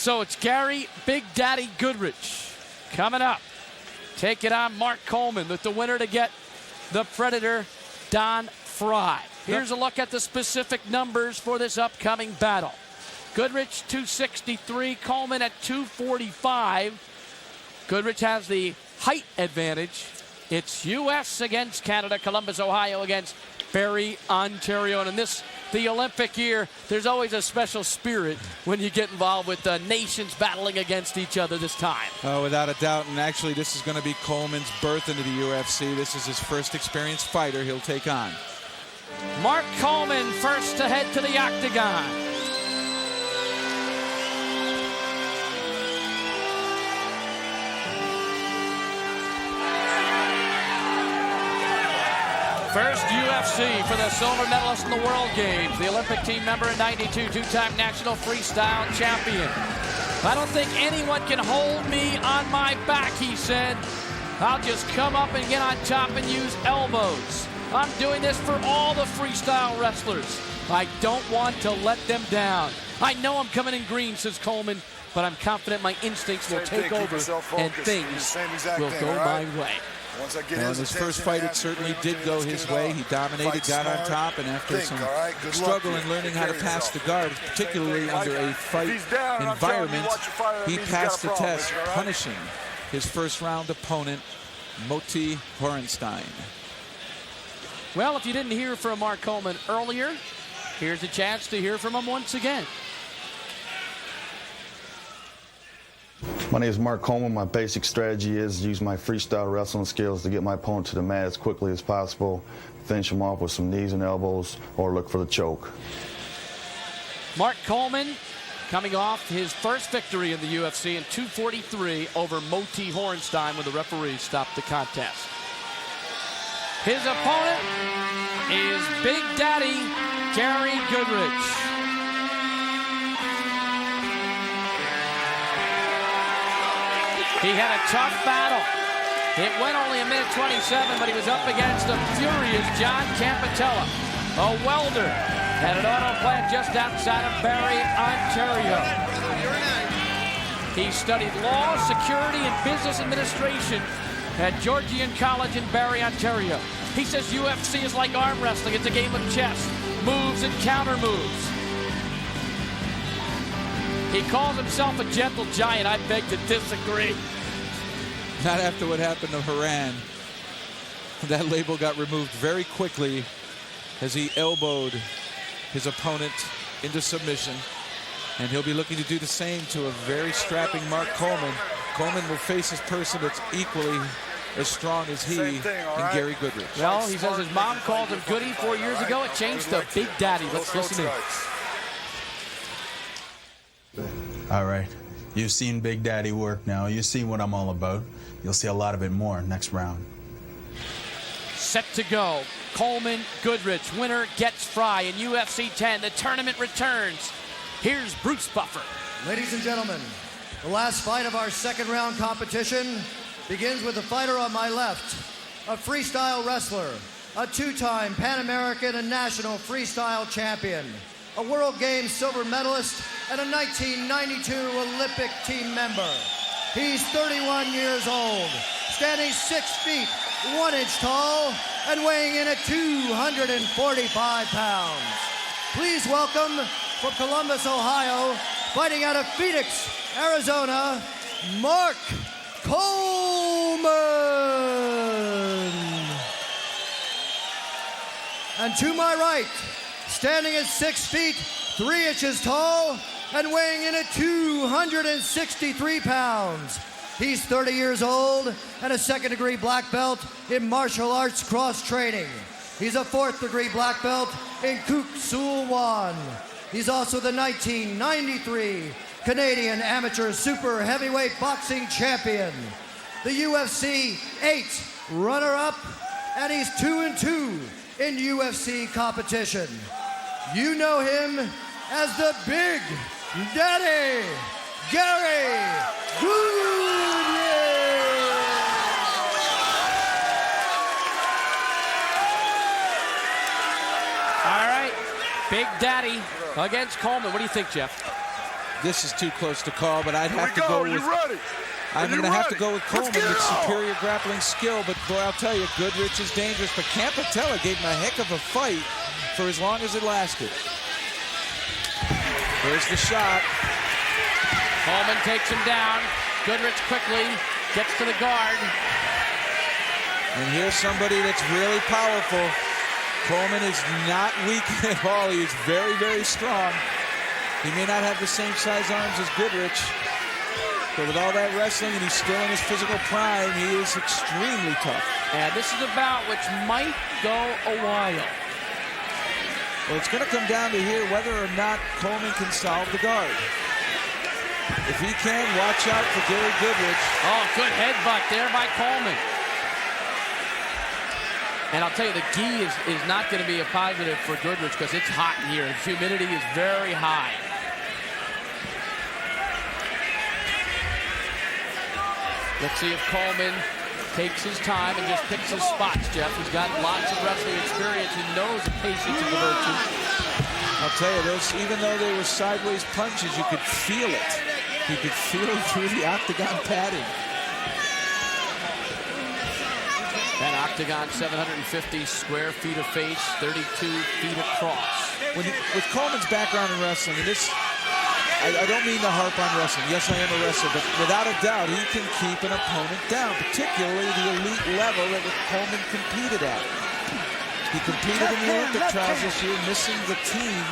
So it's Gary Big Daddy Goodridge coming up. Take it on Mark Coleman with the winner to get the Predator, Don Fry. Here's a look at the specific numbers for this upcoming battle. Goodridge 263, Coleman at 245. Goodridge has the height advantage. It's U.S. against Canada, Columbus, Ohio against Barrie, Ontario. And in this, the Olympic year, there's always a special spirit when you get involved with the nations battling against each other this time. Oh, without a doubt. And actually, this is going to be Coleman's birth into the UFC. This is his first experienced fighter he'll take on. Mark Coleman first to head to the octagon. First UFC for the silver medalist in the World Games, the Olympic team member in '92, two-time national freestyle champion. I don't think anyone can hold me on my back, he said. I'll just come up and get on top and use elbows. I'm doing this for all the freestyle wrestlers. I don't want to let them down. I know I'm coming in green, says Coleman, but I'm confident my instincts will take over and things will go my way. Well, in his first fight, it certainly did go his way. He dominated, got on top, and after some struggle in learning how to pass the guard, particularly under a fight environment, he passed the test, punishing his first-round opponent, Moti Horenstein. Well, if you didn't hear from Mark Coleman earlier, here's a chance to hear from him once again. My name is Mark Coleman. My basic strategy is use my freestyle wrestling skills to get my opponent to the mat as quickly as possible, finish him off with some knees and elbows, or look for the choke. Mark Coleman coming off his first victory in the UFC in 243 over Moti Horenstein when the referee stopped the contest. His opponent is Big Daddy Gary Goodridge. He had a tough battle. It went only a minute 27, but he was up against a furious John Campatella, a welder at an auto plant just outside of Barrie, Ontario. He studied law, security, and business administration at Georgian College in Barrie, Ontario. He says UFC is like arm wrestling. It's a game of chess, moves and counter moves. He calls himself a gentle giant. I beg to disagree. Not after what happened to Haran. That label got removed very quickly as he elbowed his opponent into submission. And he'll be looking to do the same to a very strapping Mark Coleman. Coleman will face his person that's equally as strong as he and Gary Goodridge. Well, he says his mom called him Goody 4 years ago. It changed to Big Daddy. Let's listen in. All right, you've seen Big Daddy work now. You've seen what I'm all about. You'll see a lot of it more next round. Set to go. Coleman, Goodridge. Winner gets Fry in UFC 10. The tournament returns. Here's Bruce Buffer. Ladies and gentlemen, the last fight of our second round competition begins with the fighter on my left, a freestyle wrestler, a two-time Pan American and national freestyle champion, a World Games silver medalist, and a 1992 Olympic team member. He's 31 years old, standing 6 feet, 1 inch tall, and weighing in at 245 pounds. Please welcome, from Columbus, Ohio, fighting out of Phoenix, Arizona, Mark Coleman. And to my right, standing at 6 feet, 3 inches tall, and weighing in at 263 pounds. He's 30 years old and a second-degree black belt in martial arts cross-training. He's a fourth-degree black belt in Kuk Sool Won. He's also the 1993 Canadian Amateur Super Heavyweight Boxing Champion, the UFC 8 runner-up, and he's 2-2 in UFC competition. You know him as the Big Daddy Gary Goodridge. All right, Big Daddy against Coleman. What do you think, Jeff? this is too close to call, but I'd have to go with... I'm going to have to go with Coleman with superior grappling skill, but boy, I'll tell you, Goodridge is dangerous, but Campatella gave him a heck of a fight for as long as it lasted. There's the shot. Coleman takes him down. Goodridge quickly gets to the guard. And here's somebody that's really powerful. Coleman is not weak at all. He is very, very strong. He may not have the same size arms as Goodridge, but with all that wrestling and he's still in his physical prime, he is extremely tough. And this is a bout which might go a while. Well, it's going to come down to here whether or not Coleman can solve the guard. If he can, watch out for Gary Goodridge. Oh, good headbutt there by Coleman. And I'll tell you, the gi is not going to be a positive for Goodridge because it's hot in here. The humidity is very high. Let's see if Coleman takes his time and just picks his spots, Jeff. He's got lots of wrestling experience. He knows the patience is a virtue. I'll tell you, those, even though they were sideways punches, you could feel it. You could feel it through the octagon padding. That octagon, 750 square feet of face, 32 feet across. With Coleman's background in wrestling, and this, I don't mean to harp on wrestling. Yes, I am a wrestler, but without a doubt, he can keep an opponent down, particularly the elite level that Coleman competed at. He competed in the Olympic trials this year, missing the team,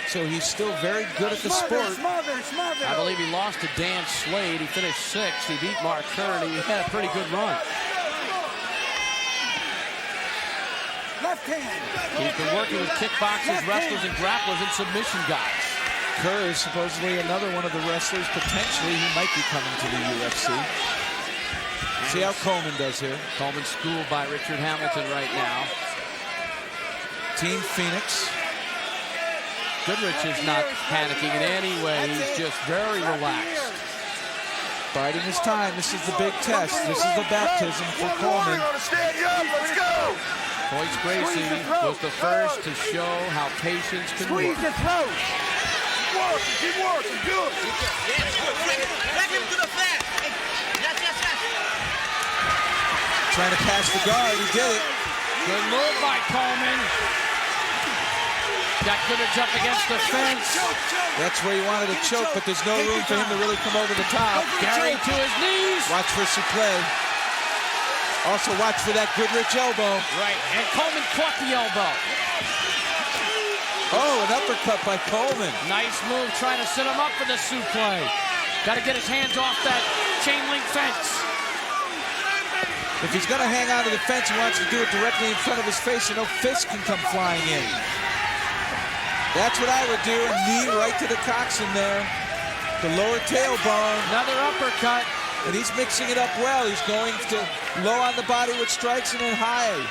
so he's still very good at the sport. I believe he lost to Dan Slade. He finished 6th. He beat Mark Kern. He had a pretty good run. Left hand. He's been working with kickboxers, wrestlers, and grapplers and submission guys. Kerr is supposedly another one of the wrestlers potentially who might be coming to the UFC. See how Coleman does here. Coleman schooled by Richard Hamilton right now. Team Phoenix. Goodridge is not panicking in any way. He's just very relaxed. Biding his time. This is the big test. This is the baptism for Coleman. Royce Gracie was the first to show how patience can work. Squeeze the throat. Keep working, good. Back him to the flat. Yes. Trying to pass the guard, he did it. Good move by Coleman. Got Goodridge up against the fence. That's where he wanted to choke, but there's no room for him to really come over the top. Gary to his knees. Watch for suplex. Also watch for that Goodridge elbow. Right, and Coleman caught the elbow. Oh, an uppercut by Coleman. Nice move trying to set him up for the suplex. Got to get his hands off that chain link fence. If he's going to hang on to the fence, he wants to do it directly in front of his face so no fist can come flying in. That's what I would do. A knee right to the coxswain there. The lower tailbone. Another uppercut. And he's mixing it up well. He's going to low on the body with strikes and then high.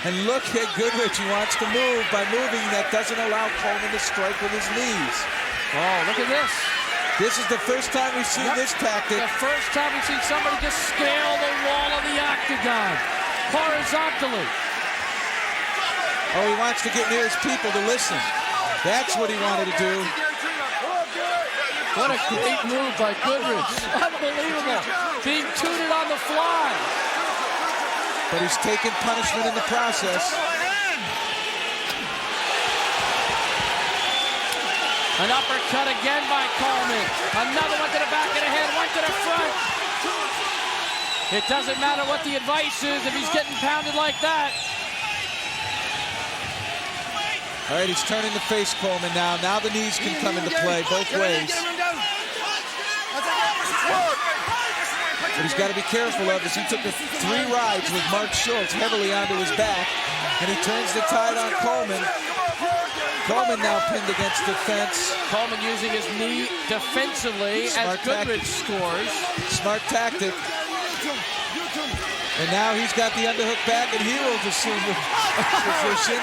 And look at Goodridge. He wants to move. By moving, that doesn't allow Coleman to strike with his knees. Oh, look at this. This is the first time we've seen this tactic. The first time we've seen somebody just scale the wall of the octagon horizontally. Oh, he wants to get near his people to listen. That's what he wanted to do. What a great move by Goodridge. Unbelievable. Being tooted on the fly. But he's taken punishment in the process. An uppercut again by Coleman. Another one to the back of the head, one to the front. It doesn't matter what the advice is if he's getting pounded like that. All right, he's turning to face Coleman now. Now the knees can come into play both ways. What he's got to be careful of is he took the 3 rides with Mark Schultz heavily onto his back, and he turns the tide on Coleman. Coleman now pinned against the fence. Coleman using his knee defensively as Goodridge scores. Smart tactic. And now he's got the underhook back, and he will assume the position.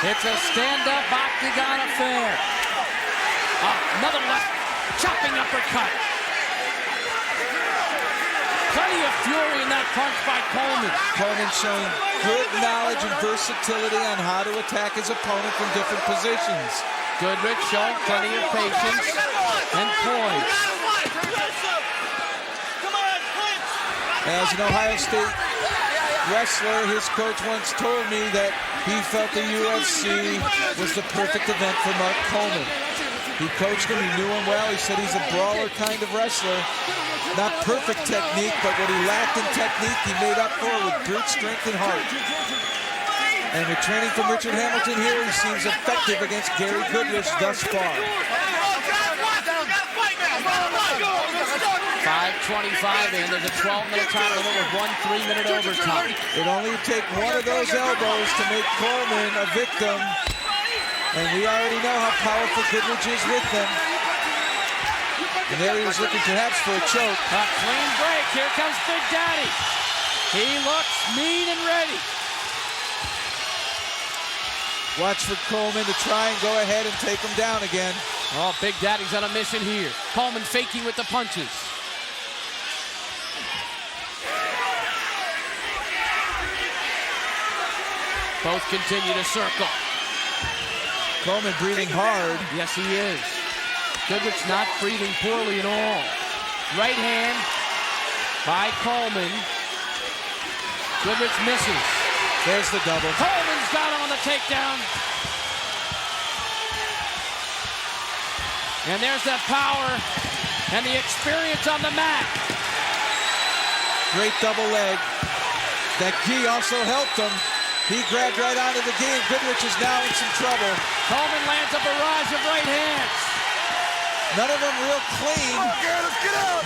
It's a stand-up octagon affair. Another left chopping uppercut. Plenty of fury in that punch by Coleman. Coleman showing good knowledge and versatility on how to attack his opponent from different positions. Goodridge showing plenty of patience and poise. As an Ohio State wrestler, his coach once told me that he felt the UFC was the perfect event for Mark Coleman. He coached him, he knew him well. He said he's a brawler kind of wrestler. Not perfect technique, but what he lacked in technique, he made up for with brute strength and heart. And with training from Richard Hamilton here, he seems effective against Gary Goodridge thus far. 5:25 in. There's a 12-minute time limit with 1 3-minute overtime. It only take one of those elbows to make Coleman a victim. And we already know how powerful Goodridge is with them. And there he was looking perhaps for a choke. A clean break. Here comes Big Daddy. He looks mean and ready. Watch for Coleman to try and go ahead and take him down again. Oh, Big Daddy's on a mission here. Coleman faking with the punches. Both continue to circle. Coleman breathing hard. Yes, he is. Goodridge not breathing poorly at all. Right hand by Coleman. Goodridge misses. There's the double. Coleman's got him on the takedown. And there's that power and the experience on the mat. Great double leg. That gi also helped him. He grabbed right onto the gi, and Goodridge is now in some trouble. Coleman lands a barrage of right hands. None of them real clean.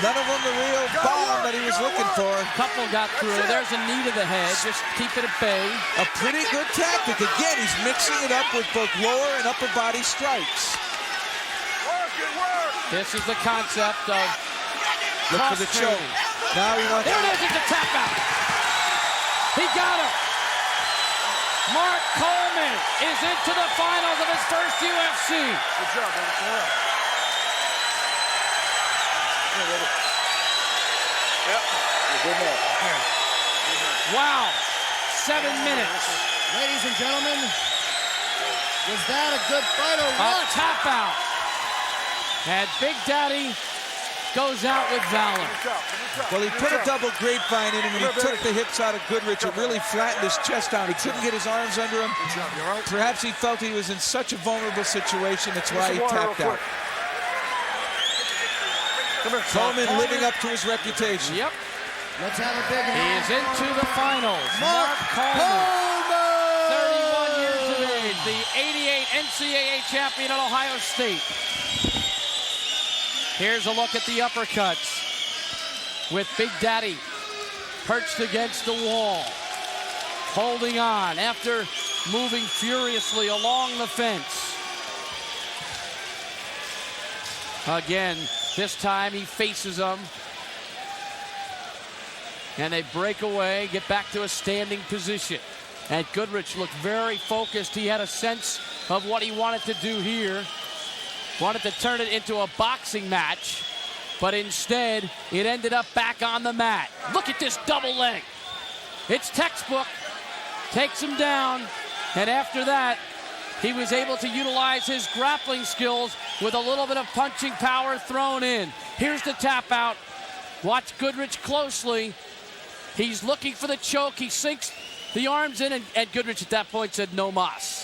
None of them the real bomb that he was looking for. Couple got through. There's a knee to the head. Just keep it at bay. A pretty good tactic. Again, he's mixing it up with both lower and upper body strikes. This is the concept of look for the choke. Now he wants. There it is. It's a tap out. He got him. Mark Coleman is into the finals of his first UFC. Good job, brother. Yep. Good man. Wow. 7 minutes. Ladies and gentlemen, was that a good fight or A what? tap out. And Big Daddy goes out with valor. Well, he put a double grapevine in him, and he took the hips out of Goodridge. It really flattened his chest out. He couldn't get his arms under him. Perhaps he felt he was in such a vulnerable situation. That's why he tapped out. Coleman living up to his reputation. Yep. Let's have a big He hand. is into the finals. Mark Coleman, Coleman! 31 years of age, the 88 NCAA champion at Ohio State. Here's a look at the uppercuts with Big Daddy perched against the wall, holding on after moving furiously along the fence. Again, this time he faces them. And they break away, get back to a standing position. And Goodridge looked very focused. He had a sense of what he wanted to do here. Wanted to turn it into a boxing match, but instead it ended up back on the mat. Look at this double leg. It's textbook. Takes him down, and after that, he was able to utilize his grappling skills with a little bit of punching power thrown in. Here's the tap out. Watch Goodridge closely. He's looking for the choke. He sinks the arms in, and Goodridge at that point said no mas.